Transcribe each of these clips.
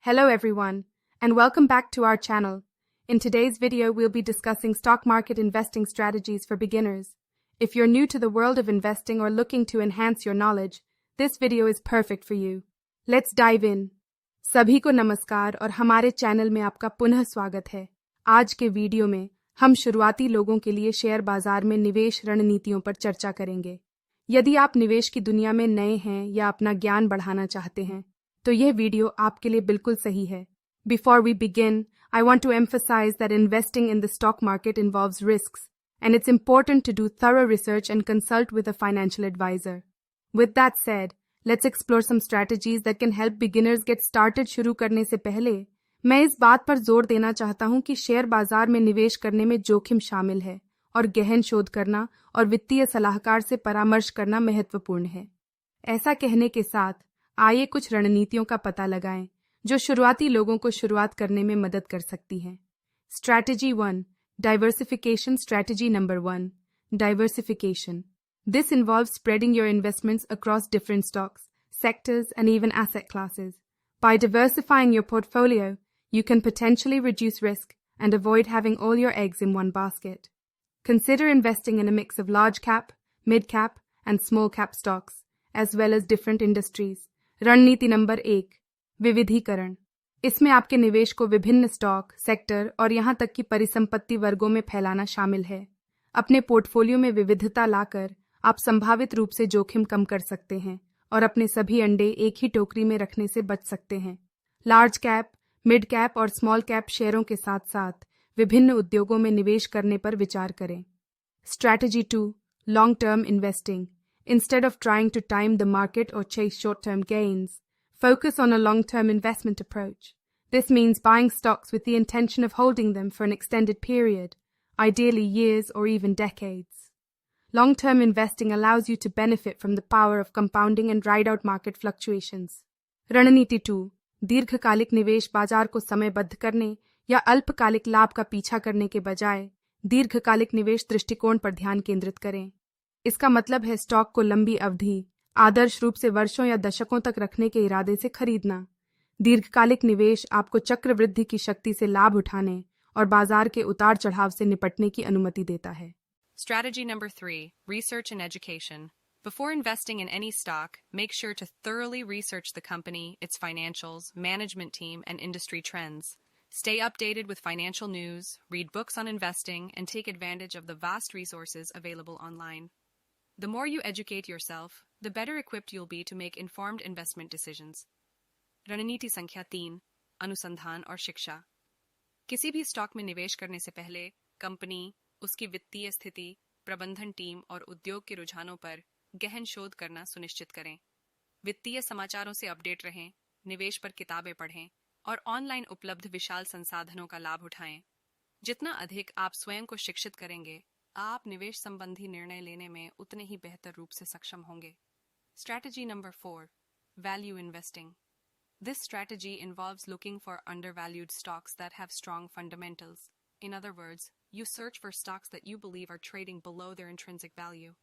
Hello everyone, and welcome back to our channel. In today's video, we'll be discussing stock market investing strategies for beginners. If you're new to the world of investing or looking to enhance your knowledge, this video is perfect for you. Let's dive in. सभी को नमस्कार और हमारे channel में आपका पुनः स्वागत है। आज के वीडियो में हम शुरुआती लोगों के लिए शेयर बाजार में निवेश रणनीतियों पर चर्चा करेंगे। यदि आप निवेश की दुनिया में नए हैं या अपना ज्ञान बढ़ाना चाहते हैं, तो यह वीडियो आपके लिए बिल्कुल सही है। Before we begin, I want to emphasize that investing in the stock market involves risks, and it's important to do thorough research and consult with a financial advisor. With that said, let's explore some strategies that can help beginners get started. शुरू करने से पहले मैं इस बात पर जोर देना चाहता हूं कि शेयर बाजार में निवेश करने में जोखिम शामिल है और गहन शोध करना और वित्तीय सलाहकार से परामर्श करना महत्वपूर्ण है। ऐसा कहने के साथ आइए कुछ रणनीतियों का पता लगाएं जो शुरुआती लोगों को शुरुआत करने में मदद कर सकती हैं। Strategy 1, diversification. Strategy number 1, diversification. This involves spreading your investments across different stocks, sectors, and even asset classes. By diversifying your portfolio, you can potentially reduce risk and avoid having all your eggs in one basket. Consider investing in a mix of large cap, mid cap, and small cap stocks, as well as different industries. रणनीति number 1, विविधीकरण. इसमें आपके निवेश को विभिन्न stock, sector और यहां तक कि परिसंपत्ति वर्गों में फैलाना शामिल है. अपने पोर्टफोलियो में विविधता लाकर आप संभावित रूप से जोखिम कम कर सकते हैं और अपने सभी अंडे एक ही टोकरी में रखने से बच सकते हैं. लार्ज कैप, मिड कैप और स्मॉल कैप शेयरों के साथ साथ विभिन्न उद्योगों में निवेश करने पर विचार करें. Strategy 2, long term investing. Instead of trying to time the market or chase short-term gains, focus on a long-term investment approach. This means buying stocks with the intention of holding them for an extended period, ideally years or even decades. Long-term investing allows you to benefit from the power of compounding and ride out market fluctuations. रणनीति 2, दीर्घकालिक निवेश. बाजार को समयबद्ध करने या अल्पकालिक लाभ का पीछा करने के बजाय दीर्घकालिक निवेश दृष्टिकोण पर ध्यान केंद्रित करें. इसका मतलब है स्टॉक को लंबी अवधि, आदर्श रूप से वर्षों या दशकों तक रखने के इरादे से खरीदना. दीर्घकालिक निवेश आपको चक्रवृद्धि की शक्ति से लाभ उठाने और बाजार के उतार चढ़ाव से निपटने की अनुमति देता है. Strategy number 3, research and education. Before investing in any stock, make sure to thoroughly research the company, its financials, management team, and industry trends. Stay updated with financial news, read books on investing, and take advantage of the vast resources available online. The more you educate yourself, the better equipped you'll be to make informed investment decisions. रणनीति संख्या 3, अनुसंधान और शिक्षा. किसी भी stock में निवेश करने से पहले कंपनी, उसकी वित्तीय स्थिति, प्रबंधन टीम और उद्योग के रुझानों पर गहन शोध करना सुनिश्चित करें. वित्तीय समाचारों से अपडेट रहें, निवेश पर किताबें पढ़ें और ऑनलाइन उपलब्ध विशाल संसाधनों का लाभ उठाएं. जितना अधिक आप स्वयं को शिक्षित करेंगे, आप निवेश संबंधी निर्णय लेने में उतने ही बेहतर रूप से सक्षम होंगे. Strategy number 4, value investing. This strategy involves looking for undervalued stocks that have strong fundamentals. In other words, you search for stocks that you believe are trading below their intrinsic value.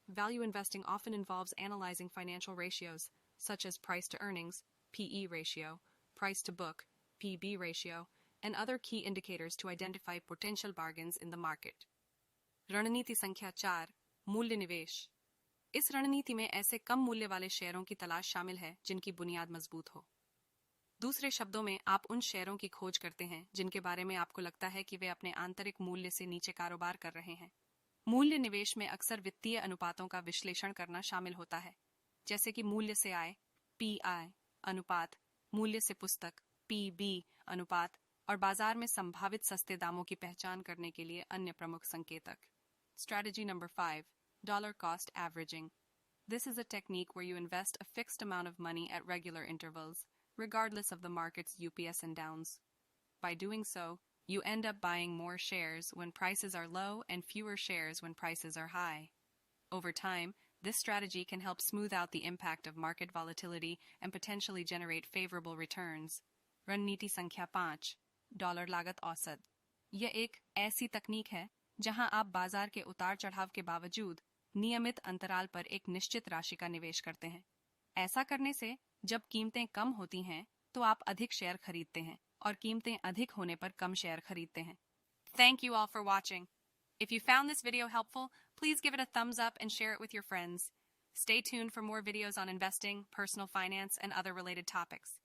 Value investing often involves analyzing financial ratios, such as price to earnings, PE ratio, price to book, PB ratio, and other key indicators to identify potential bargains in the market. रणनीति संख्या 4, मूल्य निवेश. इस रणनीति में ऐसे कम मूल्य वाले शेयरों की तलाश शामिल है जिनकी बुनियाद मजबूत हो. दूसरे शब्दों में, आप उन शेयरों की खोज करते हैं जिनके बारे में आपको लगता है कि वे अपने आंतरिक मूल्य से नीचे कारोबार कर रहे हैं. मूल्य निवेश में अक्सर वित्तीय अनुपातों का विश्लेषण करना शामिल होता है, जैसे कि मूल्य से आय, PI अनुपात, मूल्य से पुस्तक, PB अनुपात, और बाजार में संभावित सस्ते दामों की पहचान करने के लिए अन्य प्रमुख संकेतक. Strategy number 5, dollar cost averaging. This is a technique where you invest a fixed amount of money at regular intervals, regardless of the market's ups and downs. By doing so, you end up buying more shares when prices are low and fewer shares when prices are high. Over time, this strategy can help smooth out the impact of market volatility and potentially generate favorable returns. रणनीति संख्या 5, dollar लागत औसत. यह एक ऐसी तकनीक है जहां आप बाजार के उतार चढ़ाव के बावजूद नियमित अंतराल पर एक निश्चित राशि का निवेश करते हैं. ऐसा करने से जब कीमतें कम होती हैं, तो आप अधिक शेयर खरीदते हैं और कीमतें अधिक होने पर कम शेयर खरीदते हैं। Thank you all for watching. If you found this video helpful, please give it a thumbs up and share it with your friends. Stay tuned for more videos on investing, personal finance, and other related topics.